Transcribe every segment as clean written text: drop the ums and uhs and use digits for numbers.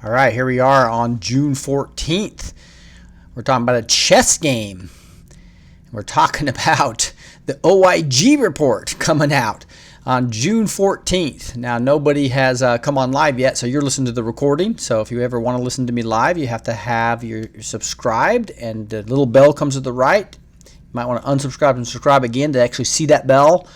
All right, here we are on June 14th. We're talking about a chess game. We're talking about the OIG report coming out on June 14th. Now, nobody has come on live yet, so you're listening to the recording. So if you ever want to listen to me live, you have to have your subscribed, and the little bell comes to the right. You might want to unsubscribe and subscribe again to actually see that bell.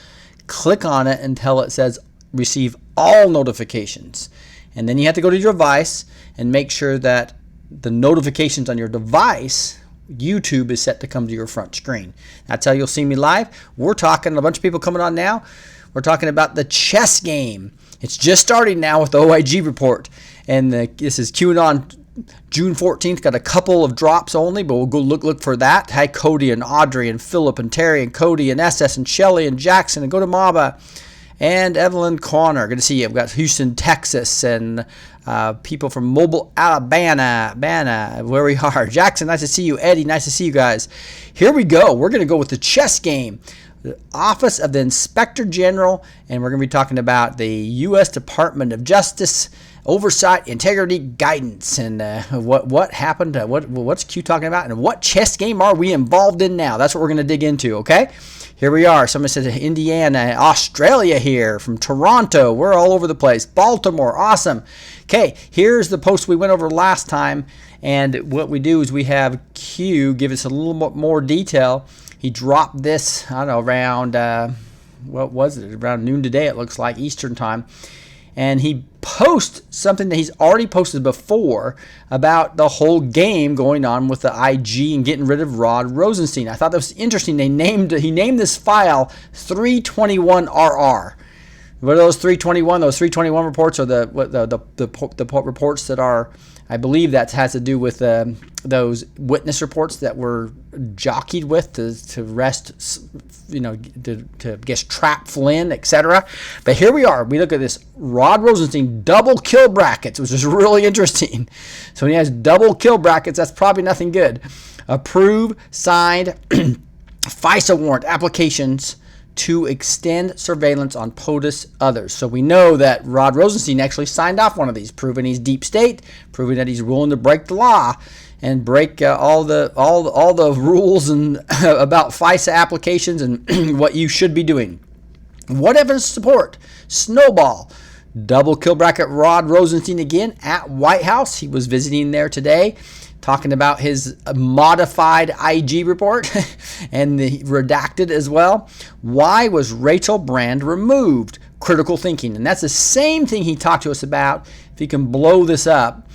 Click on it until it says receive all notifications. And then you have to go to your device and make sure that the notifications on your device, YouTube, is set to come to your front screen. That's how you'll see me live. We're talking, a bunch of people coming on now. We're talking about the chess game. It's just starting now with the OIG report. And this is Cueanon, June 14th. Got a couple of drops only, but we'll go look for that. Hi, Cody and Audrey and Philip and Terry and Cody and SS and Shelly and Jackson and Go to Maba. And Evelyn Connor, good to see you. We've got Houston, Texas, and people from Mobile, Alabama, where we are. Jackson, nice to see you. Eddie, nice to see you guys. Here we go. We're going to go with the chess game. The Office of the Inspector General, and we're going to be talking about the U.S. Department of Justice Oversight, Integrity, Guidance, and what happened, what's Q talking about, and what chess game are we involved in now? That's what we're going to dig into, okay? Here we are. Somebody said Indiana, Australia here, from Toronto. We're all over the place. Baltimore, awesome. Okay, here's the post we went over last time, and what we do is we have Q give us a little more detail. He dropped this, I don't know, around, what was it? Around noon today, it looks like, Eastern time. And he posts something that he's already posted before about the whole game going on with the IG and getting rid of Rod Rosenstein. I thought that was interesting. He named this file 321RR. What are those 321? Those 321 reports are the reports that are, I believe that has to do with those witness reports that were jockeyed with to arrest, to guess trap Flynn, etc. But here we are. We look at this Rod Rosenstein double kill brackets, which is really interesting. So when he has double kill brackets, that's probably nothing good. Approve, signed, FISA warrant applications to extend surveillance on POTUS others. So we know that Rod Rosenstein actually signed off one of these, proving he's deep state, proving that he's willing to break the law and break all the rules and about FISA applications and what you should be doing. What evidence support? Snowball. Double kill bracket Rod Rosenstein again at White House. He was visiting there today, talking about his modified IG report and the redacted as well. Why was Rachel Brand removed? Critical thinking. And that's the same thing he talked to us about. If you can blow this up,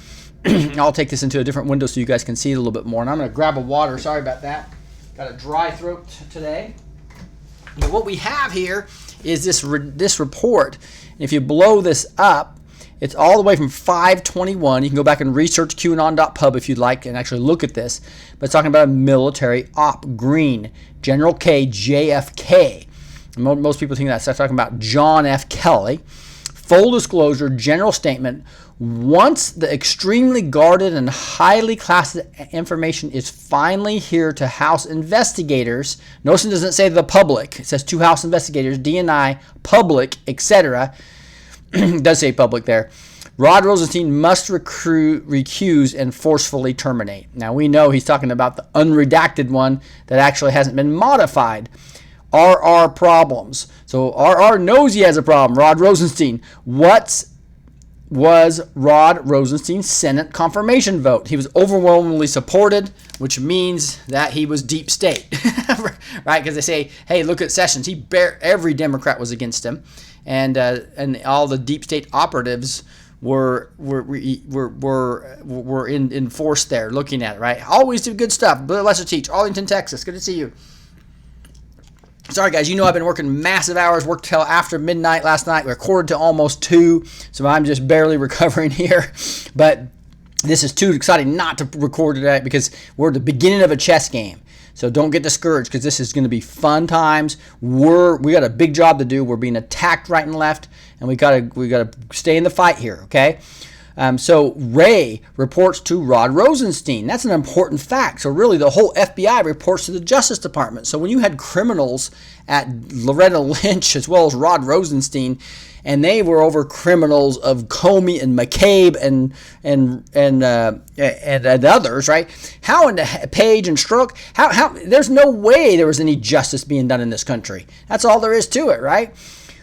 I'll take this into a different window so you guys can see it a little bit more. And I'm going to grab a water. Sorry about that. Got a dry throat today. But what we have here is this report. And if you blow this up, it's all the way from 521. You can go back and research QAnon.pub if you'd like and actually look at this. But it's talking about a military op. Green, General K, JFK. Most people think that's talking about John F. Kelly. Full disclosure, general statement. Once the extremely guarded and highly classified information is finally here to House investigators, notice it doesn't say the public. It says to House investigators, DNI, public, etc. It does say public there. Rod Rosenstein must recuse and forcefully terminate. Now we know he's talking about the unredacted one that actually hasn't been modified. RR problems. So RR knows he has a problem. Rod Rosenstein. What was Rod Rosenstein's Senate confirmation vote? He was overwhelmingly supported, which means that he was deep state, right? Because they say, hey, look at Sessions. Every Democrat was against him, and all the deep state operatives were in force there, looking at it, right? Always do good stuff. Bill Lesser Teach, Arlington, Texas. Good to see you. Sorry, guys. You know I've been working massive hours. Worked till after midnight last night. Recorded to almost 2, so I'm just barely recovering here. But this is too exciting not to record today because we're at the beginning of a chess game. So don't get discouraged because this is going to be fun times. We got a big job to do. We're being attacked right and left, and we got to stay in the fight here. Okay. So Ray reports to Rod Rosenstein. That's an important fact. So really the whole FBI reports to the Justice Department. So when you had criminals at Loretta Lynch as well as Rod Rosenstein, and they were over criminals of Comey and McCabe and others, right? How in the Page and Strzok? How? There's no way there was any justice being done in this country. That's all there is to it, right?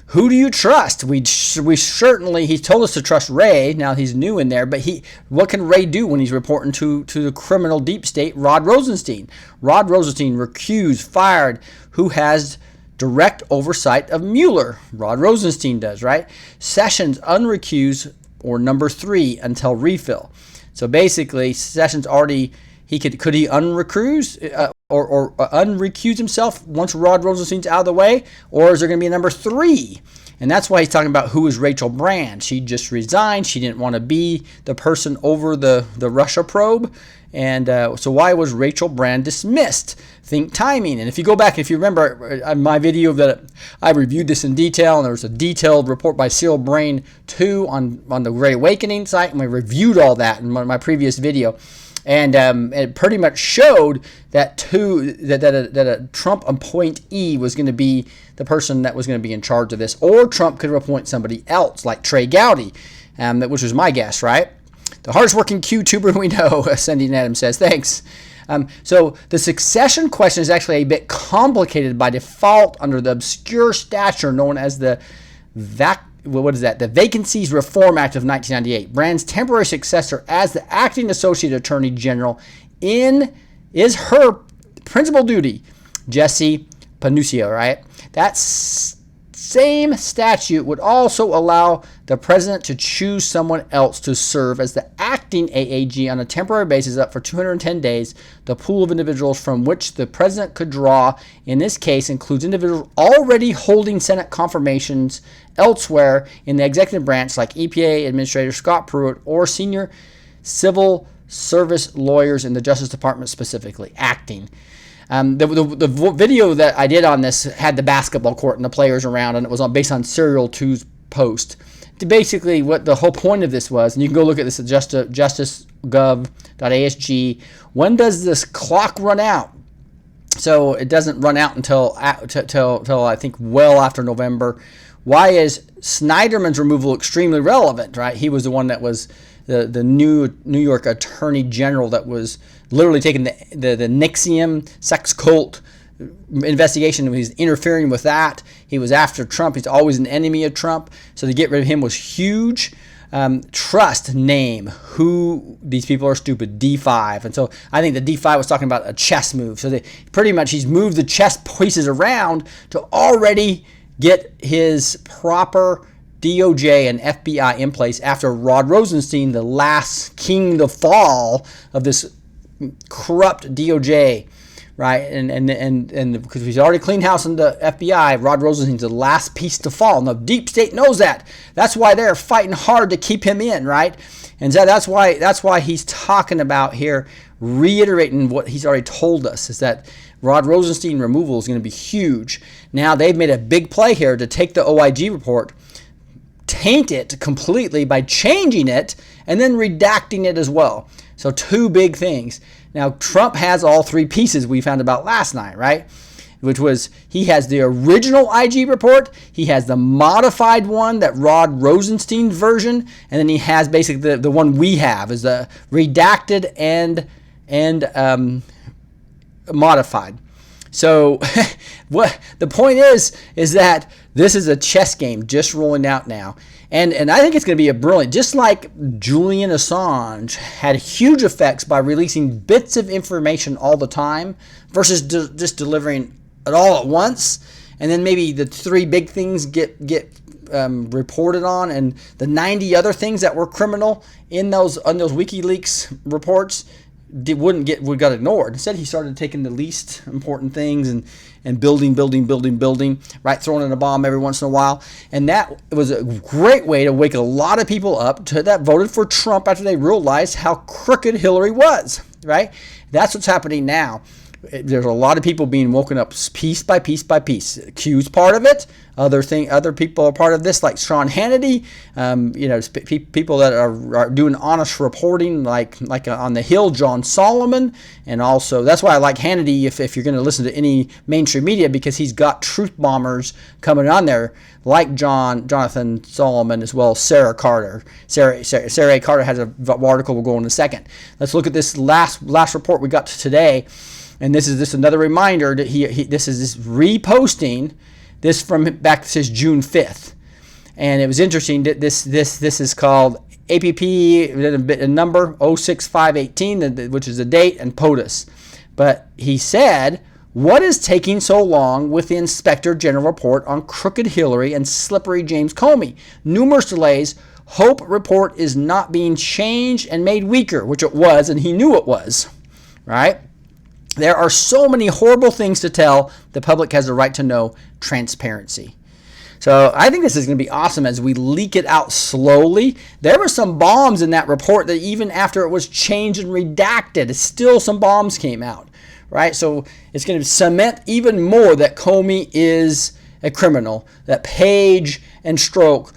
Who do you trust? We certainly, he told us to trust Ray. Now he's new in there, but what can Ray do when he's reporting to the criminal deep state, Rod Rosenstein? Rod Rosenstein recused, fired, who has direct oversight of Mueller. Rod Rosenstein does, right? Sessions unrecused, or number 3 until refill. So basically, Sessions already, could he unrecuse or unrecuse himself once Rod Rosenstein's out of the way, or is there going to be a number 3? And that's why he's talking about who is Rachel Brand. She just resigned. She didn't want to be the person over the Russia probe. And so why was Rachel Brand dismissed? Think timing. And if you go back, if you remember my video that I reviewed this in detail, and there was a detailed report by Cyril Brain 2 on the Great Awakening site, and we reviewed all that in my previous video. And it pretty much showed that a Trump appointee was going to be the person that was going to be in charge of this, or Trump could appoint somebody else like Trey Gowdy, which was my guess, right? The hardest working Q-tuber we know, Cindy Adams says. Thanks. So the succession question is actually a bit complicated by default under the obscure statute known as the the Vacancies Reform Act of 1998. Brand's temporary successor as the acting associate attorney general is her principal duty, Jesse Panuccio, right? That same statute would also allow the president to choose someone else to serve as the acting AAG on a temporary basis up for 210 days. The pool of individuals from which the president could draw in this case includes individuals already holding Senate confirmations elsewhere in the executive branch, like EPA Administrator Scott Pruitt or senior civil service lawyers in the Justice Department, specifically acting. The video that I did on this had the basketball court and the players around, and it was based on Serial 2's post. Basically, what the whole point of this was, and you can go look at this at justicegov.asg, when does this clock run out? So it doesn't run out until I think well after November. Why is Snyderman's removal extremely relevant, right? He was the one that was the New York Attorney General that was literally taking the NXIVM sex cult investigation. He was interfering with that. He was after Trump. He's always an enemy of Trump. So to get rid of him was huge. Trust name who these people are stupid, D5. And so I think the D5 was talking about a chess move. So he's moved the chess pieces around to already get his proper DOJ and FBI in place after Rod Rosenstein, the last king to fall of this corrupt DOJ, right? And because he's already cleaned house in the FBI, Rod Rosenstein's the last piece to fall. And the deep state knows that. That's why they're fighting hard to keep him in, right? And so that's why he's talking about here, reiterating what he's already told us, is that Rod Rosenstein removal is going to be huge. Now they've made a big play here to take the OIG report, taint it completely by changing it and then redacting it as well. So two big things. Now Trump has all 3 pieces we found about last night, right? Which was he has the original IG report, he has the modified one, that Rod Rosenstein version, and then he has basically the one we have is the redacted and modified. So what the point is that this is a chess game just rolling out now. And I think it's going to be a brilliant, just like Julian Assange had huge effects by releasing bits of information all the time versus just delivering it all at once. And then maybe the 3 big things get reported on, and the 90 other things that were criminal on those WikiLeaks reports got ignored. Instead, he started taking the least important things and building, right? Throwing in a bomb every once in a while. And that was a great way to wake a lot of people up that voted for Trump after they realized how crooked Hillary was, right? That's what's happening now. there's a lot of people being woken up piece by piece by piece. Q's part of it. Other people are part of this, like Sean Hannity. People that are doing honest reporting, like on the Hill, John Solomon, and also that's why I like Hannity if you're going to listen to any mainstream media, because he's got truth bombers coming on there, like Jonathan Solomon, as well as Sarah Carter. Sarah Carter has an article we'll go in a second. Let's look at this last report we got today, and this is just another reminder that this is reposting this from back, this is June 5th. And it was interesting that this is called APP, a number 06518, which is the date, and POTUS. But he said, what is taking so long with the Inspector General report on crooked Hillary and slippery James Comey? Numerous delays. Hope report is not being changed and made weaker, which it was, and he knew it was, right? There are so many horrible things to tell. The public has the right to know. Transparency. So I think this is going to be awesome as we leak it out slowly. There were some bombs in that report that even after it was changed and redacted, still some bombs came out, right? So it's going to cement even more that Comey is a criminal, that Page and Strzok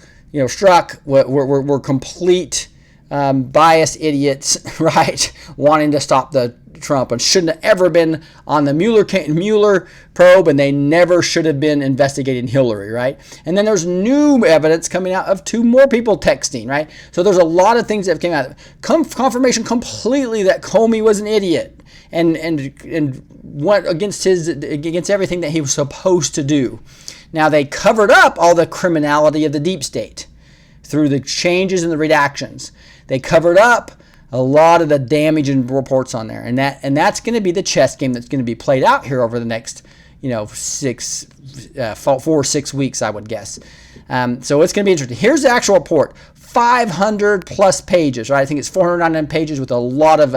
were complete biased idiots, right? Wanting to stop the Trump and shouldn't have ever been on the Mueller probe, and they never should have been investigating Hillary, right? And then there's new evidence coming out of 2 more people texting, right? So there's a lot of things that came out. Confirmation completely that Comey was an idiot and went against everything that he was supposed to do. Now they covered up all the criminality of the deep state through the changes in the redactions. They covered up a lot of the damage and reports on there, and that's going to be the chess game that's going to be played out here over the next 4 or 6 weeks, I would guess. So it's going to be interesting. Here's the actual report: 500 plus pages, right? I think it's 499 pages with a lot of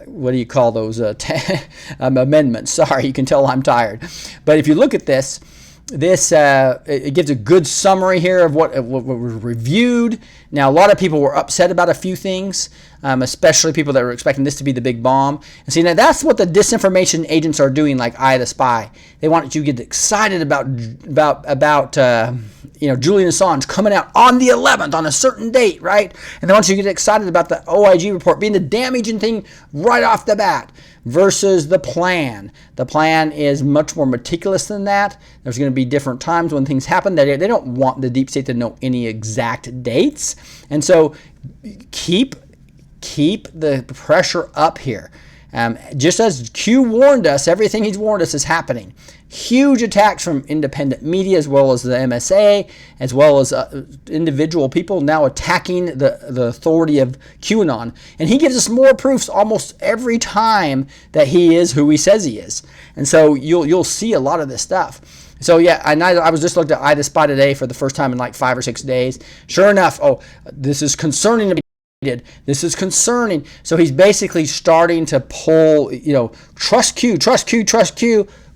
what do you call those amendments? Sorry, you can tell I'm tired. But if you look at this it gives a good summary here of what was reviewed. Now, a lot of people were upset about a few things, especially people that were expecting this to be the big bomb. And see, now that's what the disinformation agents are doing, like Eye of the Spy. They want you to get excited about Julian Assange coming out on the 11th on a certain date, right? And they want you to get excited about the OIG report being the damaging thing right off the bat. Versus the plan. The plan is much more meticulous than that. There's going to be different times when things happen. They don't want the deep state to know any exact dates. And so keep the pressure up here. Just as Q warned us, everything he's warned us is happening. Huge attacks from independent media, as well as the MSA, as well as individual people now attacking the authority of Cueanon. And he gives us more proofs almost every time that he is who he says he is. And so you'll see a lot of this stuff. So yeah, I was just looked at Eye of the Spy today for the first time in like 5 or 6 days. Sure enough, this is concerning to me. This is concerning. So he's basically starting to pull, trust Q,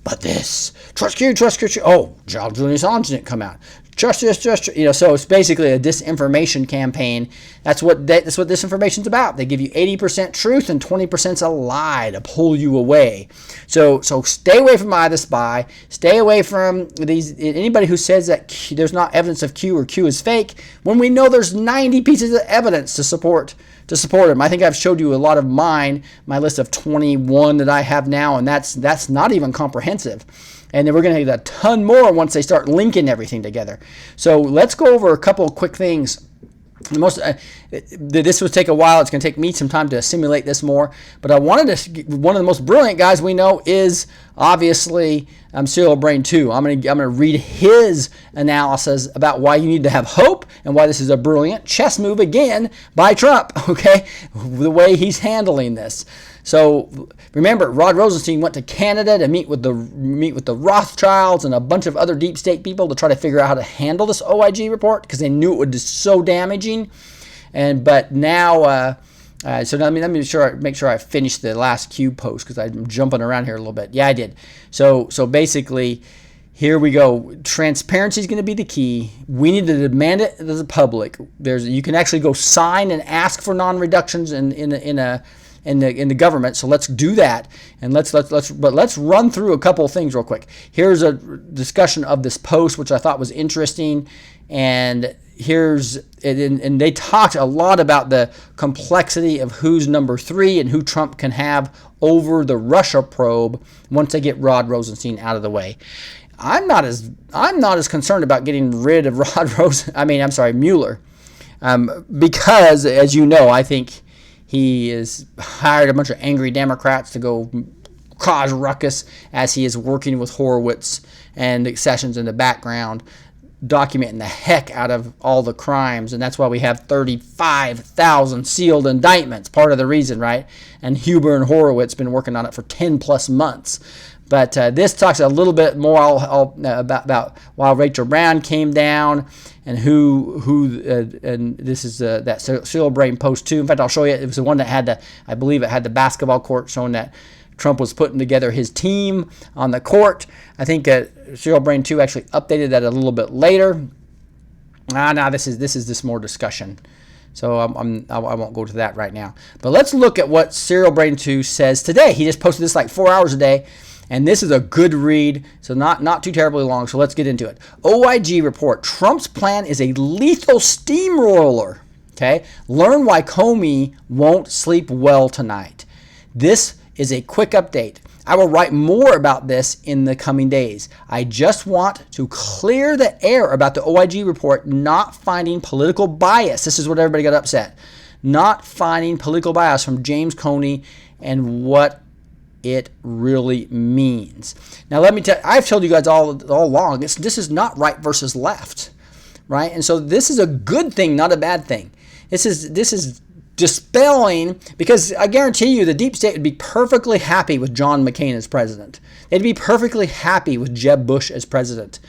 but this, trust Q. Oh, Julian Assange didn't come out. Trust this. So it's basically a disinformation campaign. That's what disinformation's about. They give you 80% truth and 20% a lie to pull you away. So stay away from Eye of the Spy. Stay away from anybody who says that there's not evidence of Q or Q is fake, when we know there's 90 pieces of evidence to support him. I think I've showed you a lot of my list of 21 that I have now, and that's not even comprehensive. And then we're going to get a ton more once they start linking everything together. So let's go over a couple of quick things. This would take a while. It's going to take me some time to simulate this more. But one of the most brilliant guys we know is obviously Serial Brain 2. I'm going to read his analysis about why you need to have hope and why this is a brilliant chess move again by Trump. Okay, the way he's handling this. So remember, Rod Rosenstein went to Canada to meet with the Rothschilds and a bunch of other deep state people to try to figure out how to handle this OIG report, because they knew it would be so damaging. But now, so let me make sure I finish the last Q post, because I'm jumping around here a little bit. Yeah, I did. So basically, here we go. Transparency is going to be the key. We need to demand it to the public. You can actually go sign and ask for non-reductions in in the government. So let's do that, and let's run through a couple of things real quick. Here's a discussion of this post, which I thought was interesting, and and they talked a lot about the complexity of who's number 3 and who Trump can have over the Russia probe once they get Rod Rosenstein out of the way. I'm not as concerned about getting rid of Mueller, because, as you know, I think he has hired a bunch of angry Democrats to go cause ruckus as he is working with Horowitz and Sessions in the background, documenting the heck out of all the crimes, and that's why we have 35,000 sealed indictments. Part of the reason, right? And Huber and Horowitz been working on it for 10 plus months. But this talks a little bit more about while Rachel Brown came down, and and this is that Cyril Brain post too. In fact, I'll show you. It was the one that I believe it had the basketball court showing that Trump was putting together his team on the court. I think Cyril Brain 2 actually updated that a little bit later. This is more discussion. So I won't go to that right now. But let's look at what Cyril Brain 2 says today. He just posted this like 4 hours a day. And this is a good read, so not too terribly long. So let's get into it. OIG report. Trump's plan is a lethal steamroller. Okay? Learn why Comey won't sleep well tonight. This is a quick update. I will write more about this in the coming days. I just want to clear the air about the OIG report not finding political bias. This is what everybody got upset. Not finding political bias from James Comey and what it really means. Now, let me tell you, I've told you guys all along, this is not right versus left, right? And so this is a good thing, not a bad thing. This is dispelling, because I guarantee you the deep state would be perfectly happy with John McCain as president. They'd be perfectly happy with Jeb Bush as president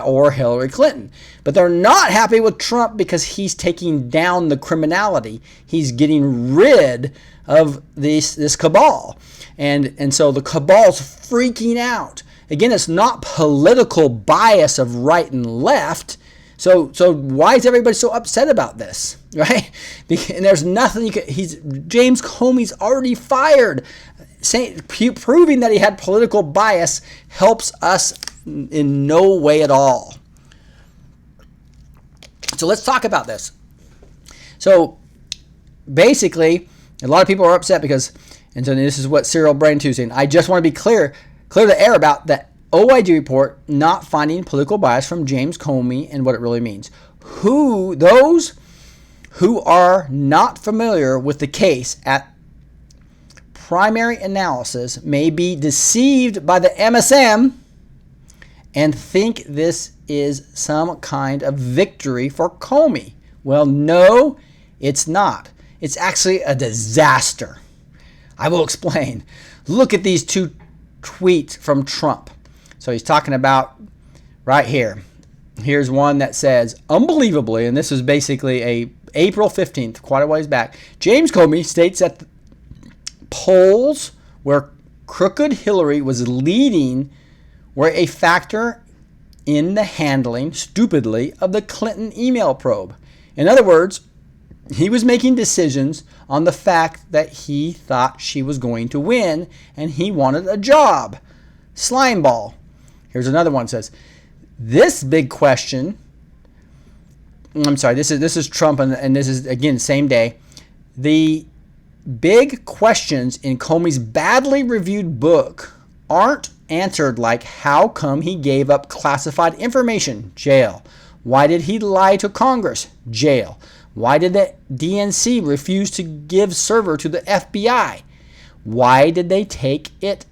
or Hillary Clinton. But they're not happy with Trump because he's taking down the criminality. He's getting rid of this cabal. And so the cabal's freaking out. Again, it's not political bias of right and left. So why is everybody so upset about this, right? And there's nothing you can. James Comey's already fired. Proving that he had political bias helps us in no way at all. So let's talk about this. So basically, a lot of people are upset because, and so this is what Cyril Brain 2 is saying. I just want to be clear the air about the OIG report not finding political bias from James Comey and what it really means. Those who are not familiar with the case at primary analysis may be deceived by the MSM and think this is some kind of victory for Comey. Well, no, it's not. It's actually a disaster. I will explain. Look at these 2 tweets from Trump. So he's talking about right here. Here's one that says, unbelievably, and this is basically a April 15th, quite a ways back, James Comey states that polls where crooked Hillary was leading were a factor in the handling, stupidly, of the Clinton email probe. In other words, he was making decisions on the fact that he thought she was going to win and he wanted a job. Slimeball. Here's another one that says, this big question, I'm sorry, this is Trump, and this is, again, same day. The big questions in Comey's badly reviewed book aren't answered, like how come he gave up classified information? Jail. Why did he lie to Congress? Jail. Why did the DNC refuse to give server to the FBI? Why did they take it?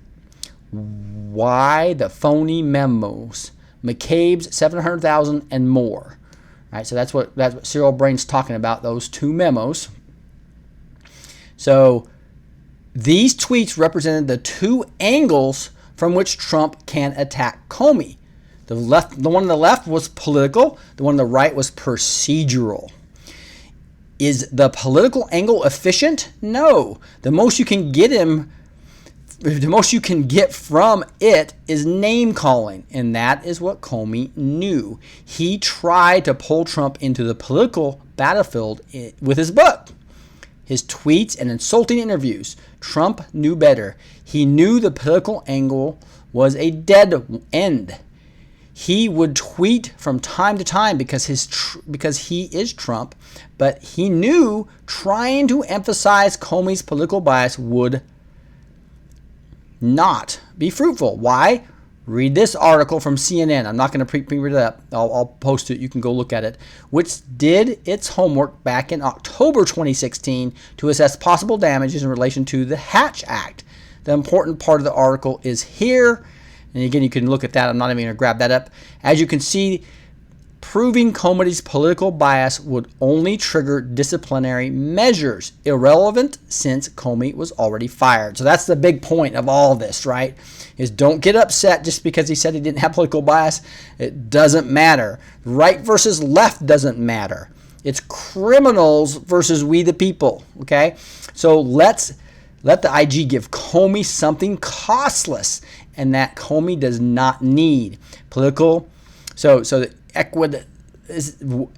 Why the phony memos? McCabe's 700,000 and more. All right, so that's what Cyril Brain's talking about, those 2 memos. So these tweets represented the 2 angles from which Trump can attack Comey. The one on the left was political. The one on the right was procedural. Is the political angle efficient? No. The most you can get from it is name calling, and that is what Comey knew. He tried to pull Trump into the political battlefield with his book. his tweets, and insulting interviews. Trump knew better. He knew the political angle was a dead end. He would tweet from time to time because he is Trump, but he knew trying to emphasize Comey's political bias would not be fruitful. Why? Read this article from CNN. I'm not going to pre-read it up. I'll post it. You can go look at it. Which did its homework back in October 2016 to assess possible damages in relation to the Hatch Act. The important part of the article is here. And again, you can look at that. I'm not even going to grab that up. As you can see, proving Comey's political bias would only trigger disciplinary measures, irrelevant since Comey was already fired. So that's the big point of all this, right? Is don't get upset just because he said he didn't have political bias. It doesn't matter. Right versus left doesn't matter. It's criminals versus we the people, okay? So let the IG give Comey something costless and that Comey does not need. Political, so the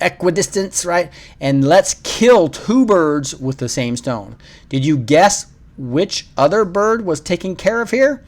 equidistance, right? And let's kill two birds with the same stone. Did you guess which other bird was taken care of here?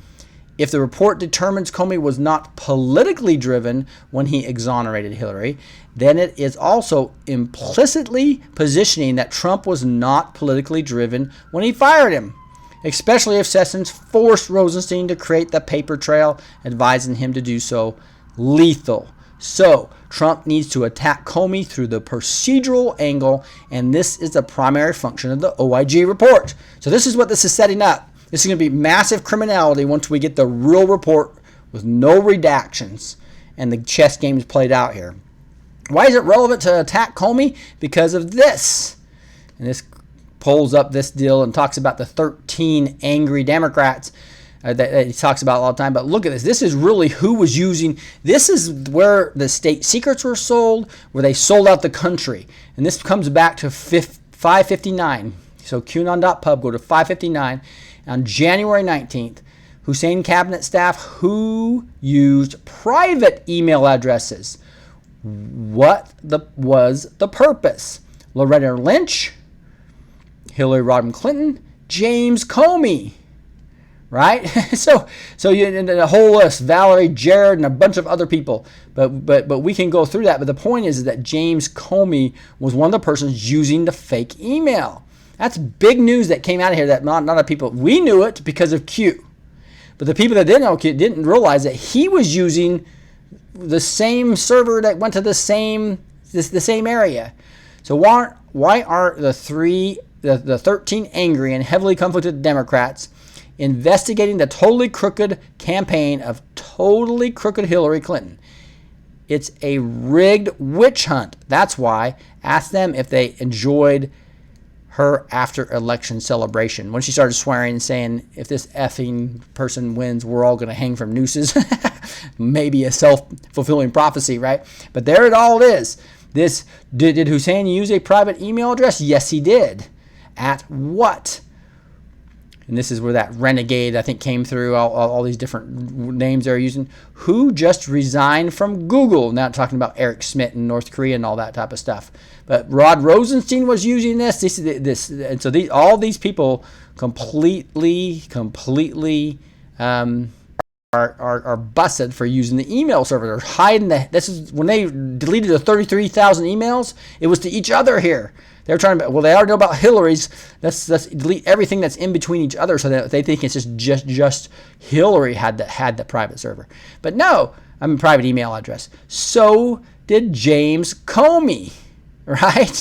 If the report determines Comey was not politically driven when he exonerated Hillary, then it is also implicitly positioning that Trump was not politically driven when he fired him, especially if Sessions forced Rosenstein to create the paper trail, advising him to do so lethal. So Trump needs to attack Comey through the procedural angle, and this is the primary function of the OIG report. So this is what this is setting up. This is going to be massive criminality once we get the real report with no redactions and the chess game is played out here. Why is it relevant to attack Comey? Because of this. And this pulls up this deal and talks about the 13 angry Democrats that he talks about all the time. But look at this. This is really who was using. This is where the state secrets were sold, where they sold out the country. And this comes back to 559. So Cueanon.pub, go to 559. On January 19th, Hussein cabinet staff who used private email addresses. What was the purpose? Loretta Lynch, Hillary Rodham Clinton, James Comey, right? so you and a whole list, Valerie Jarrett and a bunch of other people. But we can go through that. But the point is that James Comey was one of the persons using the fake email. That's big news that came out of here that not a lot of people, we knew it because of Q. But the people that didn't know Q didn't realize that he was using the same server that went to the same area. So why aren't the 13 angry and heavily conflicted Democrats investigating the totally crooked campaign of totally crooked Hillary Clinton? It's a rigged witch hunt. That's why. Ask them if they enjoyed her after election celebration when she started swearing and saying, if this effing person wins, we're all going to hang from nooses. Maybe a self-fulfilling prophecy, right? But there it all is. This did Hussein use a private email address? Yes, he did. At what? And this is where that renegade, I think, came through, all these different names they're using. Who just resigned from Google? Now talking about Eric Schmidt in North Korea and all that type of stuff. But Rod Rosenstein was using this. And so all these people completely are busted for using the email server. They're hiding this is when they deleted the 33,000 emails. It was to each other here. They're trying to, well, they already know about Hillary's. Let's delete everything that's in between each other so that they think it's just Hillary had the private server. But no, private email address. So did James Comey, right?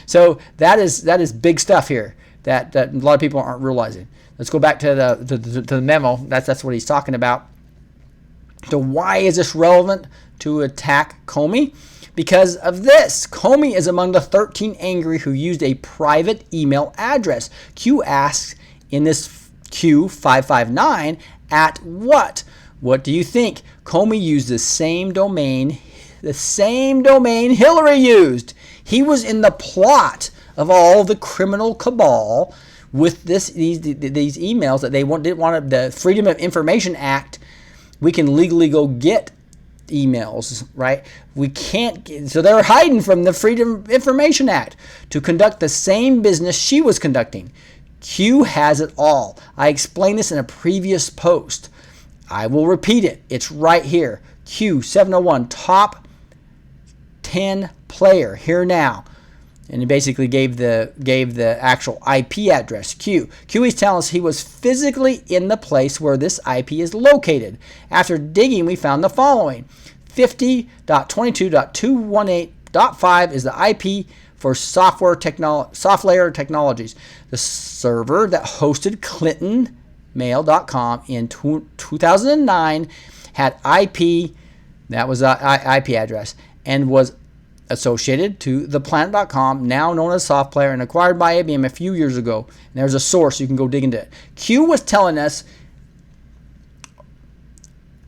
So that is big stuff here that a lot of people aren't realizing. Let's go back to the memo. That's what he's talking about. So why is this relevant to attack Comey? Because of this. Comey is among the 13 angry who used a private email address. Q asks in this Q559, at what? What do you think? Comey used the same domain Hillary used. He was in the plot of all the criminal cabal with these emails that they didn't want the Freedom of Information Act. We can legally go get emails, right? We can't, so they're hiding from the Freedom of Information Act to conduct the same business she was conducting. Q has it all. I explained this in a previous post. I will repeat it. It's right here. Q701, top 10 player, here now. And he basically gave the actual IP address, Q. Q is telling us he was physically in the place where this IP is located. After digging, we found the following. 50.22.218.5 is the IP for Software Technologies. The server that hosted ClintonMail.com in 2009 had IP, that was an IP address, and was associated to theplanet.com, now known as SoftPlayer, and acquired by IBM a few years ago. And there's a source, you can go dig into it. Q was telling us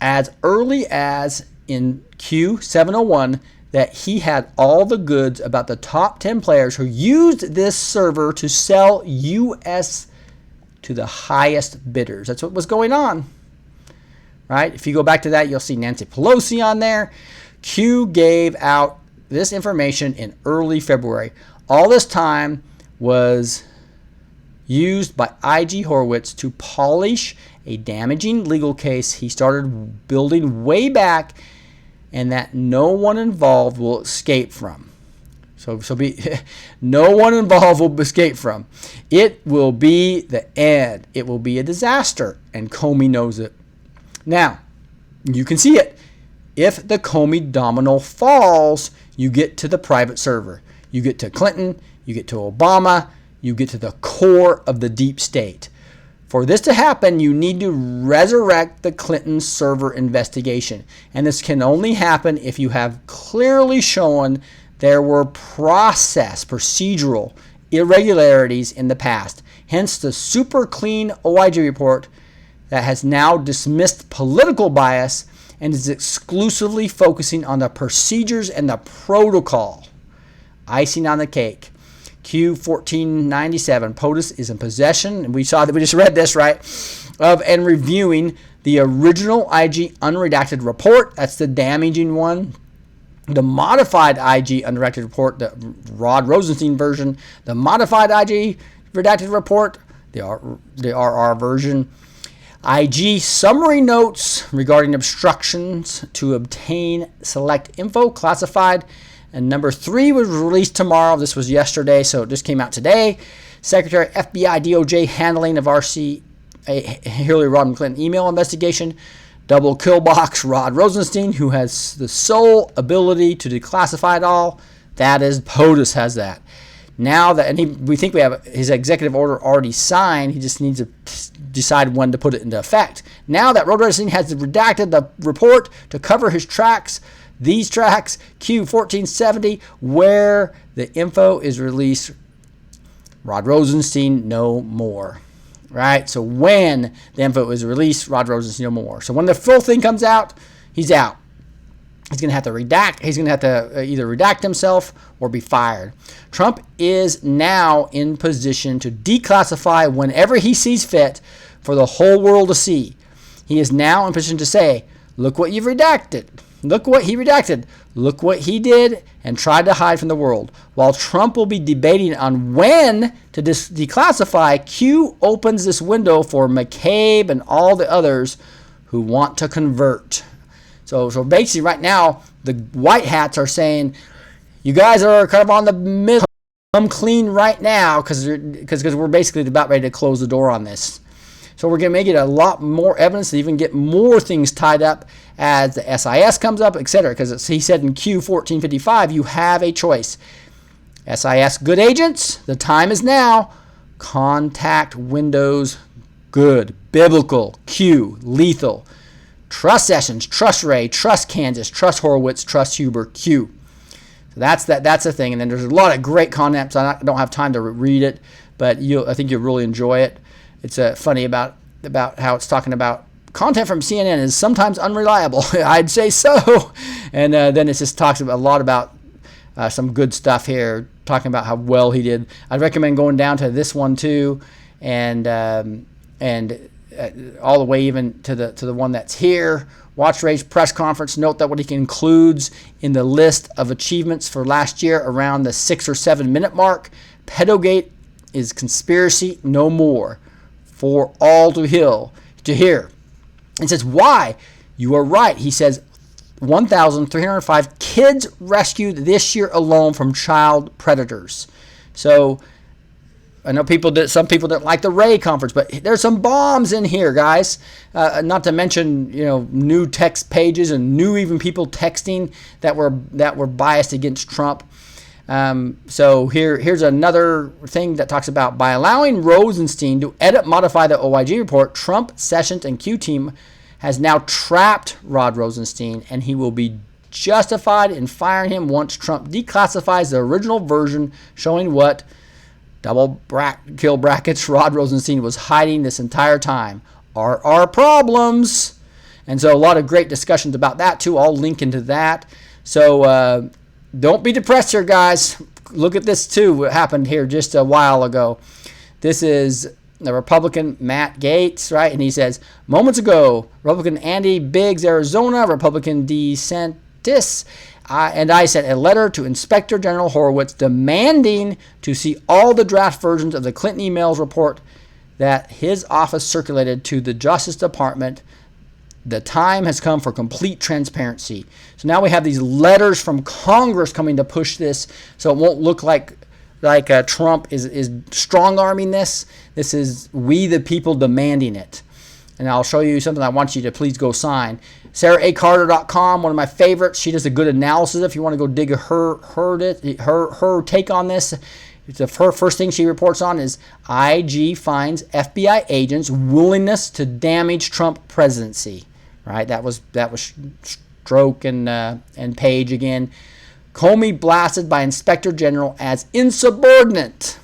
as early as in Q701 that he had all the goods about the top 10 players who used this server to sell US to the highest bidders. That's what was going on, right? If you go back to that, you'll see Nancy Pelosi on there. Q gave out this information in early February. All this time was used by I.G. Horowitz to polish a damaging legal case he started building way back, and that no one involved will escape from. No one involved will escape from. It will be the end. It will be a disaster, and Comey knows it. Now, you can see it. If the Comey domino falls, you get to the private server. You get to Clinton, you get to Obama, you get to the core of the deep state. For this to happen, you need to resurrect the Clinton server investigation. And this can only happen if you have clearly shown there were procedural irregularities in the past. Hence the super clean OIG report that has now dismissed political bias and is exclusively focusing on the procedures and the protocol. Icing on the cake. Q1497, POTUS is in possession, and we just read this, right, of and reviewing the original IG unredacted report. That's the damaging one. The modified IG unredacted report, the Rod Rosenstein version. The modified IG redacted report, the RR version. IG summary notes regarding obstructions to obtain select info classified. And number 3 was released tomorrow. This was yesterday, so it just came out today. Secretary FBI DOJ handling of RC Hillary Rodham Clinton email investigation. Double kill box Rod Rosenstein, who has the sole ability to declassify it all. That is, POTUS has that. Now that, and we think we have his executive order already signed, he just needs to decide when to put it into effect. Now that Rod Rosenstein has redacted the report to cover his tracks, these tracks, Q1470, where the info is released, Rod Rosenstein no more. Right? So when the info is released, Rod Rosenstein no more. So when the full thing comes out, he's out. He's going to have to redact. He's going to have to either redact himself or be fired. Trump is now in position to declassify whenever he sees fit for the whole world to see. He is now in position to say, look what you've redacted. Look what he redacted. Look what he did and tried to hide from the world. While Trump will be debating on when to declassify, Q opens this window for McCabe and all the others who want to convert. So basically right now, the white hats are saying, you guys are kind of on the middle. Come clean right now because we're basically about ready to close the door on this. So we're going to make it a lot more evidence to even get more things tied up as the SIS comes up, etc. Because he said in Q1455, you have a choice. SIS good agents, the time is now. Contact windows good. Biblical, Q, lethal. Trust Sessions, trust Ray, trust Kansas, trust Horowitz, trust Huber, Q. So that's the thing. And then there's a lot of great content. So I don't have time to read it, but I think you'll really enjoy it. It's funny about how it's talking about content from CNN is sometimes unreliable. I'd say so. And then it just talks a lot about some good stuff here, talking about how well he did. I'd recommend going down to this one too, and all the way even to the one that's here. Watch Ray's press conference. Note that what he includes in the list of achievements for last year around the 6 or 7 minute mark. Pedogate is conspiracy no more for all to hear. He says, why? You are right. He says 1,305 kids rescued this year alone from child predators. So I know some people didn't like the Ray conference, but there's some bombs in here, guys. Not to mention, new text pages and new even people texting that were biased against Trump. So here's another thing that talks about, by allowing Rosenstein to modify the OIG report, Trump, Sessions, and Q team has now trapped Rod Rosenstein, and he will be justified in firing him once Trump declassifies the original version showing what kill brackets Rod Rosenstein was hiding this entire time. Are our problems. And so a lot of great discussions about that too. I'll link into that. So don't be depressed here, guys. Look at this too. What happened here just a while ago. This is the Republican Matt Gaetz, right? And he says, moments ago, Republican Andy Biggs, Arizona, Republican DeSantis, and I sent a letter to Inspector General Horowitz demanding to see all the draft versions of the Clinton emails report that his office circulated to the Justice Department. The time has come for complete transparency. So now we have these letters from Congress coming to push this, so it won't look like Trump is strong-arming this. This is we the people demanding it. And I'll show you something I want you to please go sign. SarahACarter.com, one of my favorites. She does a good analysis if you want to go dig her take on this. Her first thing she reports on is IG finds FBI agents' willingness to damage Trump presidency. Right? That was Stroke and Page again. Comey blasted by Inspector General as insubordinate.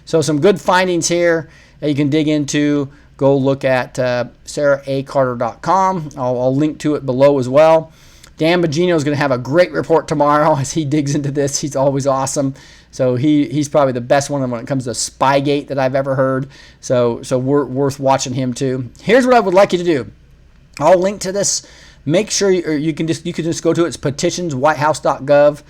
So some good findings here that you can dig into. Go look at SarahACarter.com. I'll link to it below as well. Dan Bongino is going to have a great report tomorrow as he digs into this. He's always awesome. So he's probably the best one when it comes to Spygate that I've ever heard. So we're worth watching him too. Here's what I would like you to do. I'll link to this. Make sure you can just go to it. It's petitionswhitehouse.gov.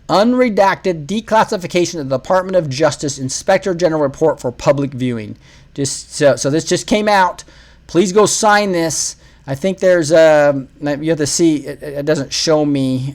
Unredacted declassification of the Department of Justice Inspector General report for public viewing. So this just came out. Please go sign this. I think there's you have to see. It doesn't show me.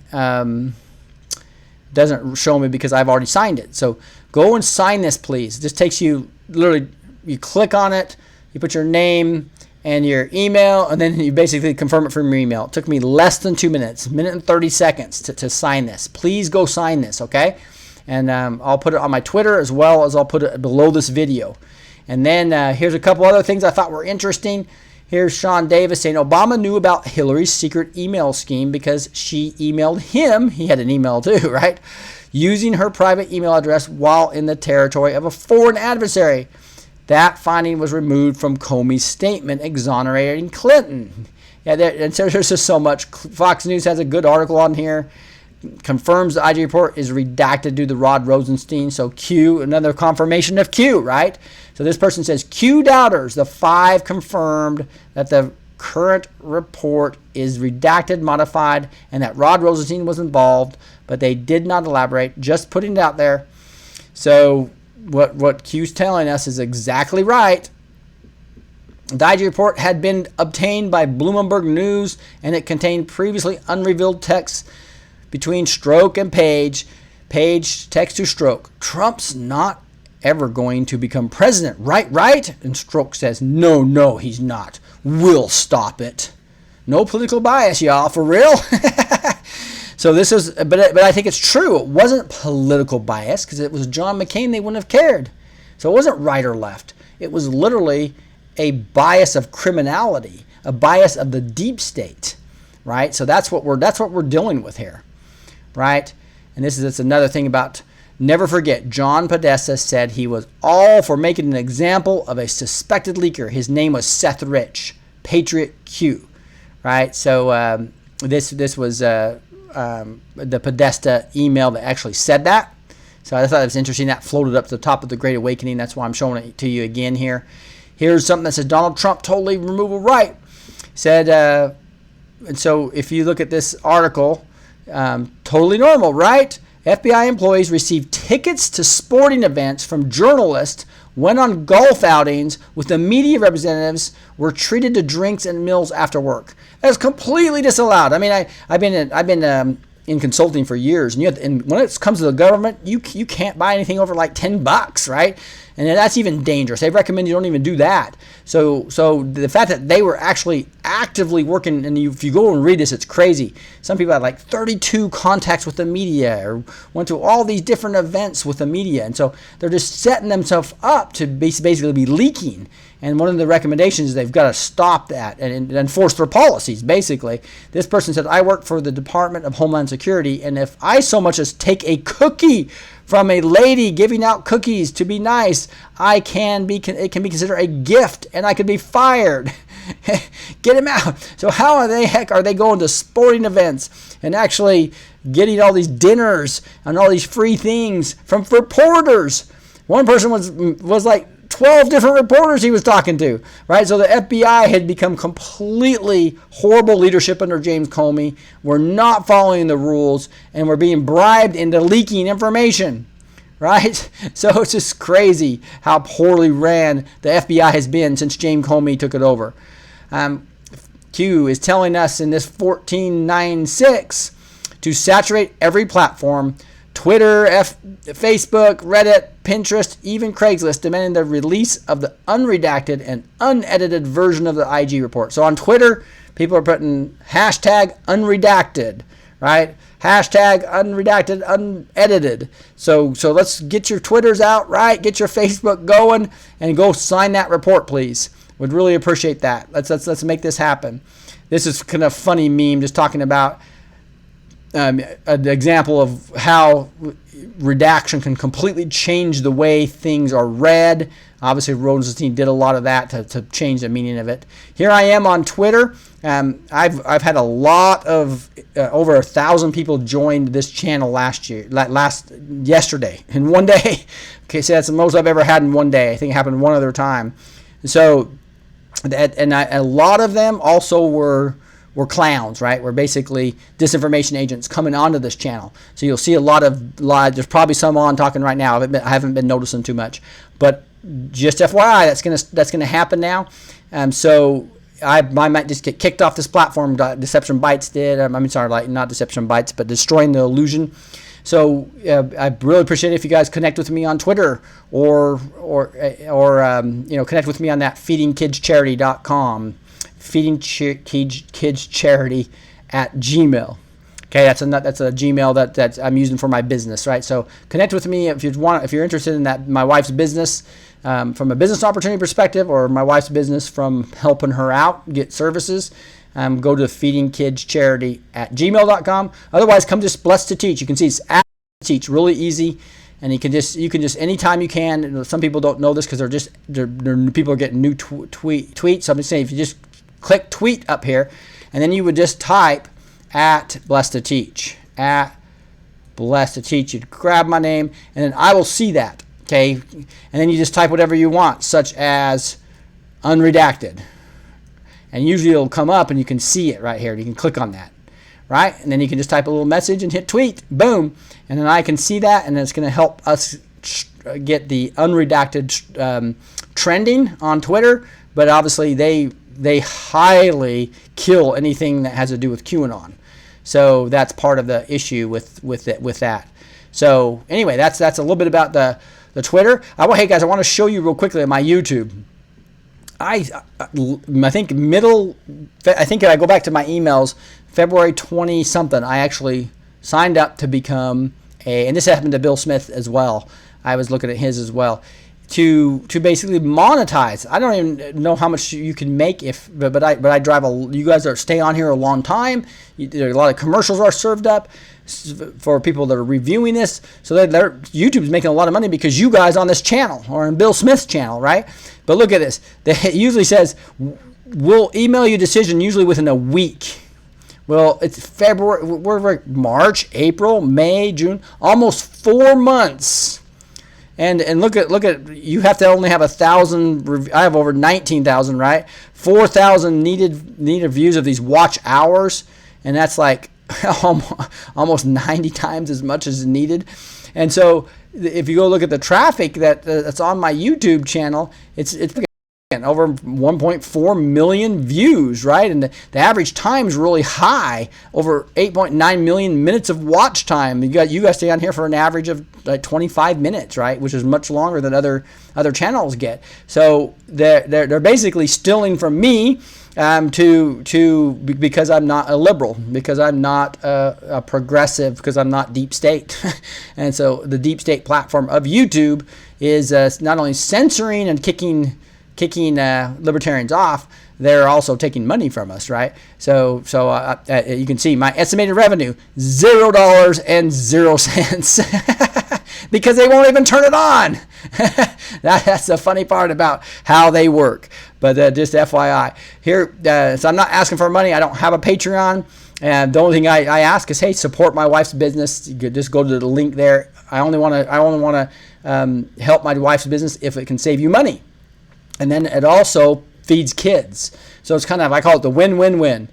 Doesn't show me because I've already signed it. So go and sign this, please. It just takes you literally. You click on it. You put your name and your email, and then you basically confirm it from your email. It took me less than 2 minutes, minute and 30 seconds to sign this. Please go sign this, okay? And I'll put it on my Twitter as well as I'll put it below this video. And then here's a couple other things I thought were interesting. Here's Sean Davis saying Obama knew about Hillary's secret email scheme because she emailed him. He had an email too, right? Using her private email address while in the territory of a foreign adversary. That finding was removed from Comey's statement exonerating Clinton. Yeah, and so there's just so much. Fox News has a good article on here. Confirms the IG report is redacted due to Rod Rosenstein. So Q, another confirmation of Q, right? So this person says, Q doubters, the 5 confirmed that the current report is redacted, modified, and that Rod Rosenstein was involved, but they did not elaborate, just putting it out there. So what Q's telling us is exactly right. The IG report had been obtained by Bloomberg News, and it contained previously unrevealed texts between Stroke and Page. Page text to Stroke, Trump's not ever going to become president, right? And Stroke says, no, he's not. We'll stop it. No political bias, y'all, for real. So this is, but I think it's true. It wasn't political bias because it was John McCain. They wouldn't have cared. So it wasn't right or left. It was literally a bias of criminality, a bias of the deep state, right? So that's what we're dealing with here, right? And it's another thing about. Never forget, John Podesta said he was all for making an example of a suspected leaker. His name was Seth Rich, Patriot Q, right? So this was the Podesta email that actually said that. So I thought it was interesting. That floated up to the top of the Great Awakening. That's why I'm showing it to you again here. Here's something that says Donald Trump totally removal right. Said, and so if you look at this article, totally normal, right? FBI employees received tickets to sporting events from journalists, went on golf outings with the media representatives, were treated to drinks and meals after work. That's completely disallowed. I mean, I've been in consulting for years, and when it comes to the government, you can't buy anything over like $10, right? And that's even dangerous. They recommend you don't even do that. So the fact that they were actually actively working, and if you go and read this, it's crazy. Some people had like 32 contacts with the media, or went to all these different events with the media, and so they're just setting themselves up to basically be leaking. And one of the recommendations is they've got to stop that and enforce their policies, basically. This person said, I work for the Department of Homeland Security, and if I so much as take a cookie from a lady giving out cookies to be nice, it can be considered a gift, and I could be fired. Get him out. So how the heck are they going to sporting events and actually getting all these dinners and all these free things from reporters? One person was like 12 different reporters he was talking to, right? So the FBI had become completely horrible leadership under James Comey. We're not following the rules, and we're being bribed into leaking information, right? So it's just crazy how poorly ran the FBI has been since James Comey took it over. Q is telling us in this 1496 to saturate every platform, Twitter, Facebook, Reddit, Pinterest, even Craigslist, demanding the release of the unredacted and unedited version of the IG report. So on Twitter, people are putting hashtag unredacted, right? Hashtag unredacted, unedited. So let's get your Twitters out, right? Get your Facebook going, and go sign that report, please. Would really appreciate that. Let's make this happen. This is kind of funny meme just talking about an example of how redaction can completely change the way things are read. Obviously, Rosenstein did a lot of that to change the meaning of it. Here I am on Twitter. I've had a lot of over 1,000 people joined this channel yesterday in one day. Okay, so that's the most I've ever had in one day. I think it happened one other time. So, a lot of them also were clowns, right? We're basically disinformation agents coming onto this channel. So you'll see a lot of live. There's probably some on talking right now. I haven't been noticing too much, but just FYI, that's gonna happen now. So I might just get kicked off this platform. Deception Bytes did. Not Deception Bytes, but Destroying the Illusion. So I really appreciate it if you guys connect with me on Twitter or connect with me on that feedingkidscharity.com. feedingkidscharity@gmail. Okay, that's a Gmail that I'm using for my business, right? So connect with me if you're interested in that, my wife's business from a business opportunity perspective, or my wife's business from helping her out get services. Go to feedingkidscharity@gmail.com. Otherwise, come to Blessed to Teach. You can see it's at Teach, really easy. And you can just anytime you can. Some people don't know this because people are getting new tweets. So I'm just saying, if you just click tweet up here, and then you would just type at Blessed to Teach, at Blessed to Teach. You'd grab my name, and then I will see that. Okay, and then you just type whatever you want, such as unredacted, and usually it'll come up, and you can see it right here. You can click on that, right, and then you can just type a little message and hit tweet, boom, and then I can see that, and it's going to help us get the unredacted trending on Twitter. But obviously they highly kill anything that has to do with Cueanon. So that's part of the issue with that. So anyway, that's a little bit about the Twitter. Hey guys, I want to show you real quickly my YouTube. I think if I go back to my emails, February 20 something, I actually signed up to become and this happened to Bill Smith as well. I was looking at his as well. To basically monetize. I don't even know how much you can make but I drive you guys stay on here a long time. A lot of commercials are served up for people that are reviewing this. So YouTube's making a lot of money because you guys on this channel or on Bill Smith's channel, right? But look at this. It usually says we'll email you a decision usually within a week. Well, it's February, we're March, April, May, June, almost 4 months. And look at you have to only have 1,000. I have over 19,000, right? 4,000 needed views of these watch hours, and that's like almost 90 times as much as needed. And so if you go look at the traffic that's on my YouTube channel, it's over 1.4 million views, right? And the average time is really high, over 8.9 million minutes of watch time. You guys stay on here for an average of like 25 minutes, right? Which is much longer than other channels get. So they're basically stealing from me because I'm not a liberal, because I'm not a progressive, because I'm not deep state. And so the deep state platform of YouTube is not only censoring and kicking libertarians off, they're also taking money from us, right? So you can see my estimated revenue, $0.00 because they won't even turn it on. That's the funny part about how they work. But just FYI here, so I'm not asking for money. I don't have a Patreon, and the only thing I ask is, hey, support my wife's business. You could just go to the link there. I only want to help my wife's business if it can save you money. And then it also feeds kids. So it's kind of, I call it the win-win-win.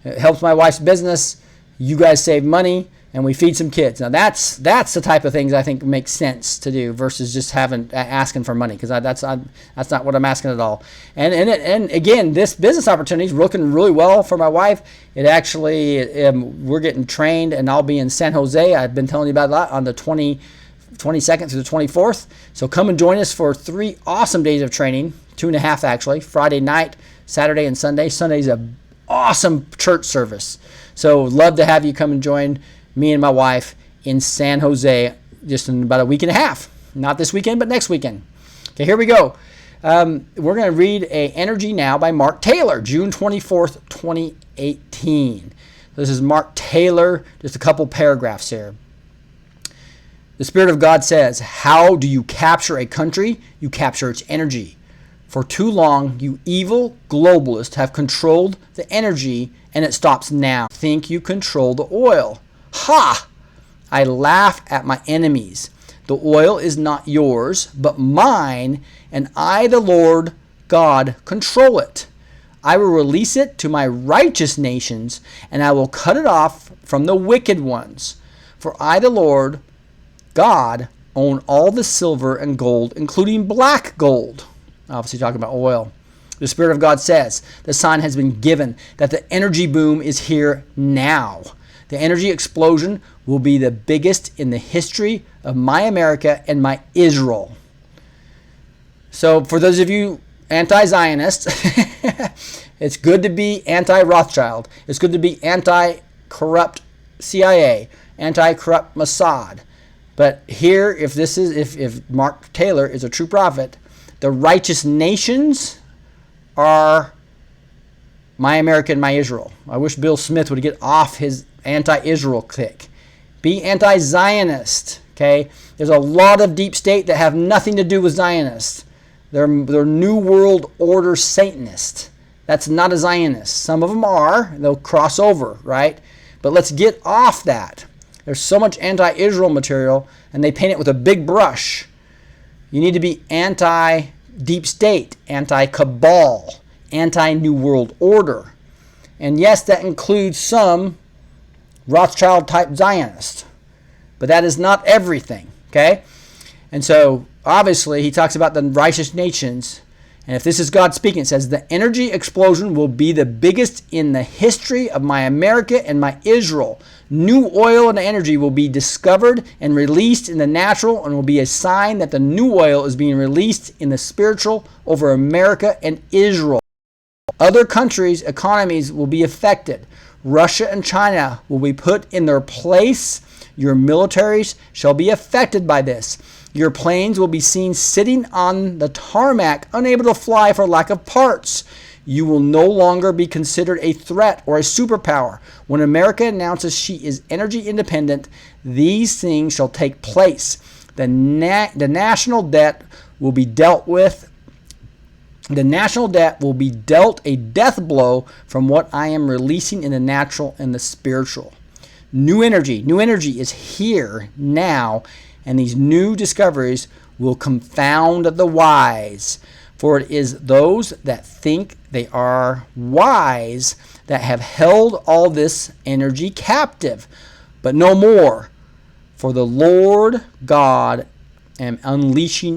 It helps my wife's business, you guys save money, and we feed some kids. Now that's the type of things I think make sense to do versus just asking for money, because that's not what I'm asking at all. And again, this business opportunity is looking really well for my wife. It actually, we're getting trained, and I'll be in San Jose. I've been telling you about that on the 22nd through the 24th. So come and join us for 3 awesome days of training, 2.5 actually, Friday night, Saturday, and Sunday. Sunday's a awesome church service. So love to have you come and join me and my wife in San Jose just in about a week and a half. Not this weekend, but next weekend. Okay, here we go. We're going to read Energy Now by Mark Taylor, June 24th, 2018. This is Mark Taylor, just a couple paragraphs here. The Spirit of God says, how do you capture a country? You capture its energy. For too long, you evil globalists have controlled the energy, and it stops now. Think you control the oil. Ha! I laugh at my enemies. The oil is not yours, but mine, and I, the Lord God, control it. I will release it to my righteous nations, and I will cut it off from the wicked ones. For I, the Lord God, own all the silver and gold, including black gold. Obviously talking about oil. The Spirit of God says the sign has been given that the energy boom is here now. The energy explosion will be the biggest in the history of my America and my Israel. So for those of you anti-Zionists, it's good to be anti-Rothschild. It's good to be anti-corrupt CIA, anti-corrupt Mossad. But here, if Mark Taylor is a true prophet, the righteous nations are my America and my Israel. I wish Bill Smith would get off his anti-Israel kick. Be anti-Zionist, okay? There's a lot of deep state that have nothing to do with Zionists. They're New World Order Satanists. That's not a Zionist. Some of them are. They'll cross over, right? But let's get off that. There's so much anti-Israel material, and they paint it with a big brush. You need to be anti-deep state, anti-cabal, anti-New World Order. And yes, that includes some Rothschild-type Zionists. But that is not everything, okay? And so, obviously, he talks about the righteous nations. And if this is God speaking, it says, the energy explosion will be the biggest in the history of my America and my Israel. New oil and energy will be discovered and released in the natural, and will be a sign that the new oil is being released in the spiritual over America and Israel. Other countries' economies will be affected. Russia and China will be put in their place. Your militaries shall be affected by this. Your planes will be seen sitting on the tarmac, unable to fly for lack of parts. You will no longer be considered a threat or a superpower. When America announces she is energy independent, these things shall take place. The national debt will be dealt with. The national debt will be dealt a death blow from what I am releasing in the natural and the spiritual. New energy is here now, and these new discoveries will confound the wise. For it is those that think they are wise that have held all this energy captive, but no more. For the Lord God am unleashing